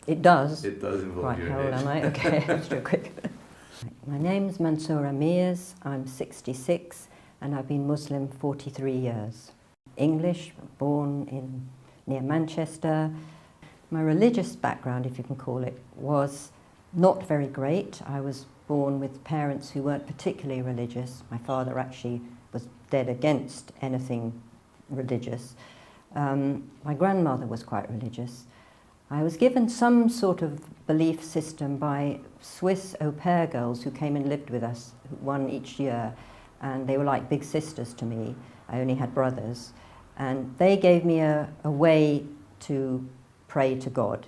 It does? It does involve right, your how old age. am I? Okay, let's do it quick. My name's Mansoura Meirs, I'm 66 and I've been Muslim 43 years. English, born near Manchester. My religious background, if you can call it, was not very great. I was born with parents who weren't particularly religious. My father actually was dead against anything religious. My grandmother was quite religious. I was given some sort of belief system by Swiss au pair girls who came and lived with us, one each year, and they were like big sisters to me. I only had brothers, and they gave me a way to pray to God.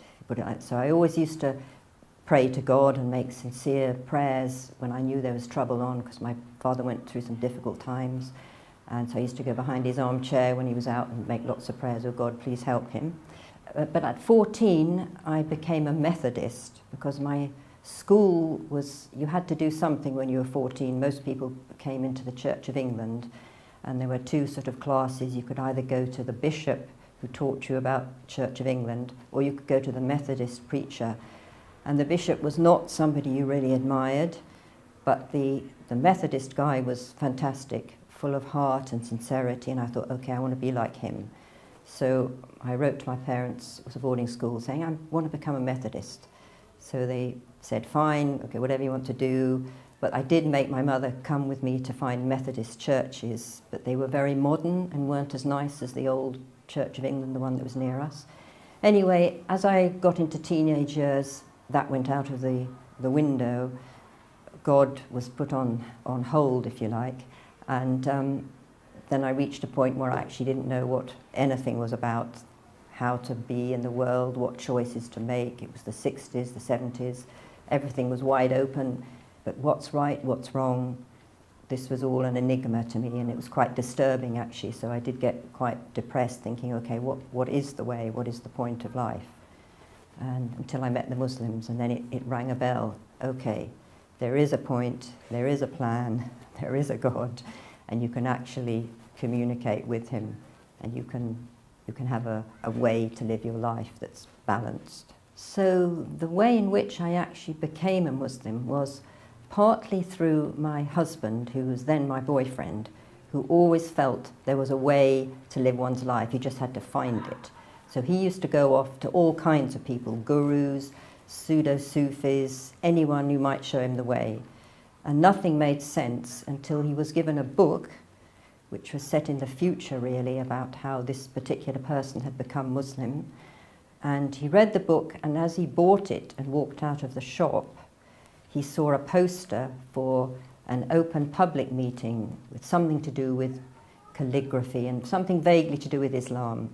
So I always used to pray to God and make sincere prayers when I knew there was trouble on, because my father went through some difficult times, and so I used to go behind his armchair when he was out and make lots of prayers, oh God, please help him. But at 14, I became a Methodist because my school was, you had to do something when you were 14. Most people came into the Church of England, and there were two sort of classes. You could either go to the bishop who taught you about Church of England, or you could go to the Methodist preacher. And the bishop was not somebody you really admired, but the Methodist guy was fantastic, full of heart and sincerity, and I thought, okay, I want to be like him. So I wrote to my parents, it was a boarding school, saying I want to become a Methodist. So they said, fine, okay, whatever you want to do. But I did make my mother come with me to find Methodist churches, but they were very modern and weren't as nice as the old Church of England, the one that was near us. Anyway, as I got into teenage years, that went out of the window. God was put on hold, if you like, and then I reached a point where I actually didn't know what anything was about, how to be in the world, what choices to make. It was the 60s, the 70s, everything was wide open, but what's right, what's wrong, this was all an enigma to me, and it was quite disturbing actually, so I did get quite depressed thinking, okay, what is the way, what is the point of life? And until I met the Muslims, and then it rang a bell, okay, there is a point, there is a plan, there is a God, and you can actually communicate with him, and you can have a way to live your life that's balanced. So the way in which I actually became a Muslim was partly through my husband, who was then my boyfriend, who always felt there was a way to live one's life, you just had to find it. So he used to go off to all kinds of people, gurus, pseudo-Sufis, anyone who might show him the way. And nothing made sense until he was given a book which was set in the future really, about how this particular person had become Muslim. And he read the book, and as he bought it and walked out of the shop, he saw a poster for an open public meeting with something to do with calligraphy and something vaguely to do with Islam.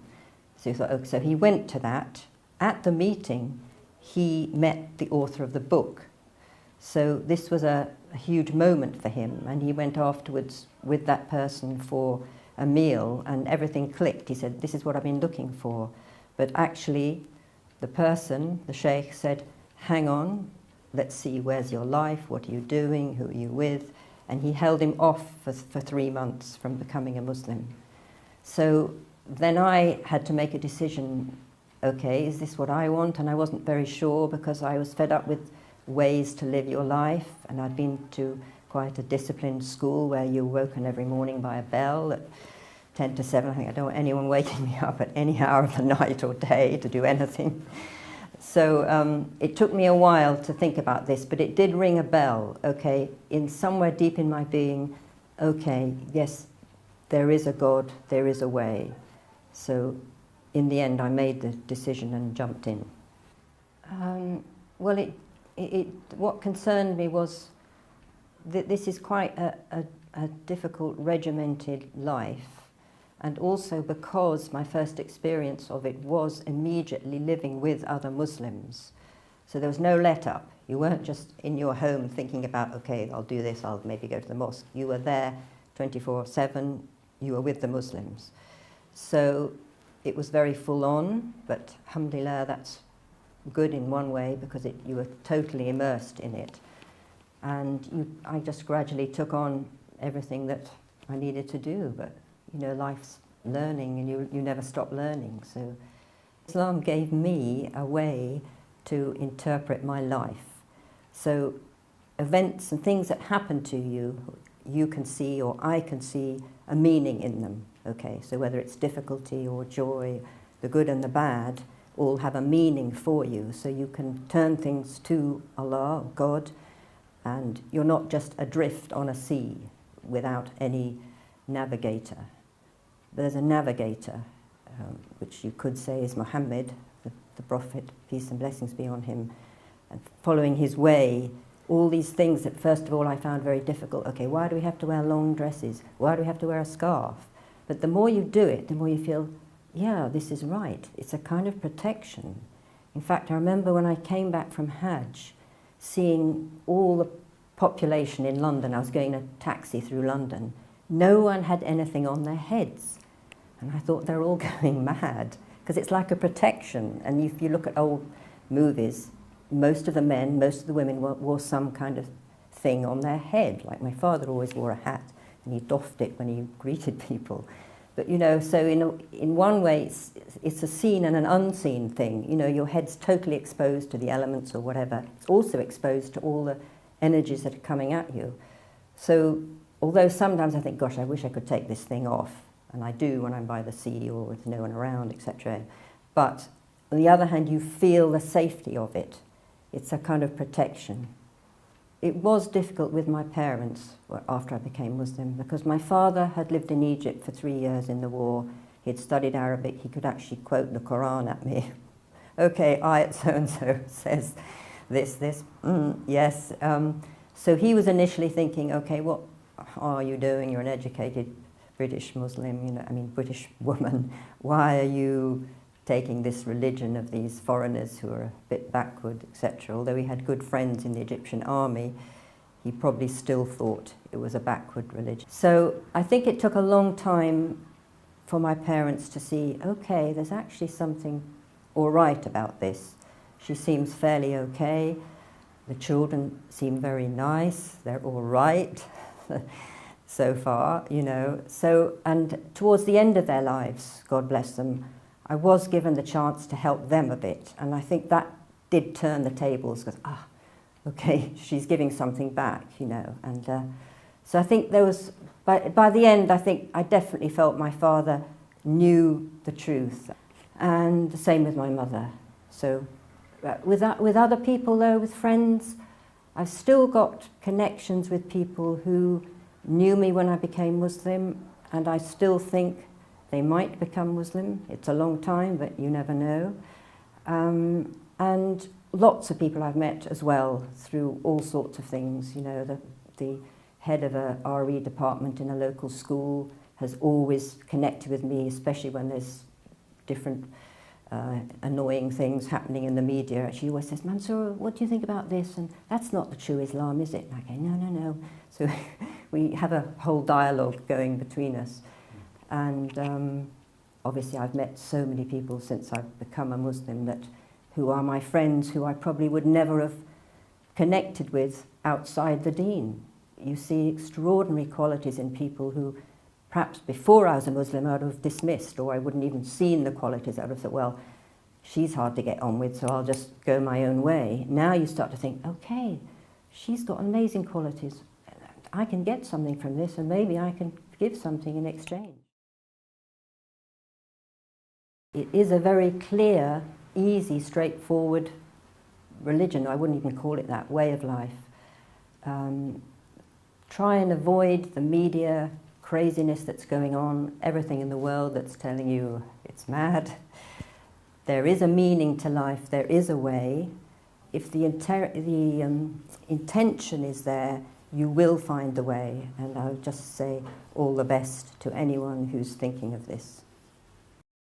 So he thought, oh, so he went to that. At the meeting, he met the author of the book. So this was a huge moment for him, and he went afterwards with that person for a meal, and everything clicked. He said, this is what I've been looking for. But actually, the person, the sheikh, said, hang on, let's see, where's your life, what are you doing, who are you with? And he held him off for 3 months from becoming a Muslim. So then I had to make a decision, okay, is this what I want? And I wasn't very sure, because I was fed up with ways to live your life, and I'd been to quite a disciplined school where you're woken every morning by a bell at 10 to 7. I think I don't want anyone waking me up at any hour of the night or day to do anything. So it took me a while to think about this, but it did ring a bell, okay, in somewhere deep in my being, okay, yes, there is a God, there is a way. So in the end I made the decision and jumped in. Well, what concerned me was that this is quite a difficult, regimented life, and also because my first experience of it was immediately living with other Muslims. So there was no let-up. You weren't just in your home thinking about, okay, I'll do this, I'll maybe go to the mosque. You were there 24/7, you were with the Muslims. So it was very full-on, but alhamdulillah, that's good in one way, because you were totally immersed in it. And I just gradually took on everything that I needed to do, but you know, life's learning, and you never stop learning. So Islam gave me a way to interpret my life. So events and things that happen to you, you can see or I can see a meaning in them. Okay, so whether it's difficulty or joy, the good and the bad, all have a meaning for you. So you can turn things to Allah, God, and you're not just adrift on a sea without any navigator. There's a navigator, which you could say is Muhammad, the Prophet, peace and blessings be on him, and following his way, all these things that first of all I found very difficult. Okay, why do we have to wear long dresses? Why do we have to wear a scarf? But the more you do it, the more you feel, yeah, this is right. It's a kind of protection. In fact, I remember when I came back from Hajj, seeing all the population in London. I was going a taxi through London. No one had anything on their heads. And I thought they're all going mad, because it's like a protection. And if you look at old movies, most of the men, most of the women wore some kind of thing on their head. Like my father always wore a hat, and he doffed it when he greeted people. But, you know, so in one way, it's a seen and an unseen thing. You know, your head's totally exposed to the elements or whatever. It's also exposed to all the energies that are coming at you. So, although sometimes I think, gosh, I wish I could take this thing off, and I do when I'm by the sea or with no one around, etc. But on the other hand, you feel the safety of it. It's a kind of protection. It was difficult with my parents after I became Muslim, because my father had lived in Egypt for 3 years in the war. He had studied Arabic. He could actually quote the Quran at me. Okay, ayat so-and-so says this, yes. So he was initially thinking, okay, what are you doing? You're an educated British Muslim, you know, I mean British woman. Why are you taking this religion of these foreigners who are a bit backward, etc. Although he had good friends in the Egyptian army, he probably still thought it was a backward religion. So I think it took a long time for my parents to see, okay, there's actually something all right about this. She seems fairly okay. The children seem very nice. They're all right so far, you know. So, and towards the end of their lives, God bless them, I was given the chance to help them a bit, and I think that did turn the tables, because, okay, she's giving something back, you know. And so I think there was, by the end, I think I definitely felt my father knew the truth, and the same with my mother. So with other people, though, with friends, I've still got connections with people who knew me when I became Muslim, and I still think they might become Muslim. It's a long time, but you never know. And lots of people I've met as well through all sorts of things. You know, the head of a RE department in a local school has always connected with me, especially when there's different annoying things happening in the media. She always says, Mansoura, what do you think about this? And that's not the true Islam, is it? And I go, no. So we have a whole dialogue going between us. And obviously I've met so many people since I've become a Muslim who are my friends, who I probably would never have connected with outside the deen. You see extraordinary qualities in people who perhaps before I was a Muslim I would have dismissed, or I wouldn't even seen the qualities. I would have thought, well, she's hard to get on with, so I'll just go my own way. Now you start to think, okay, she's got amazing qualities. I can get something from this, and maybe I can give something in exchange. It is a very clear, easy, straightforward religion. I wouldn't even call it that, way of life. Try and avoid the media craziness that's going on, everything in the world that's telling you it's mad. There is a meaning to life, there is a way. If the intention is there, you will find the way. And I would just say all the best to anyone who's thinking of this.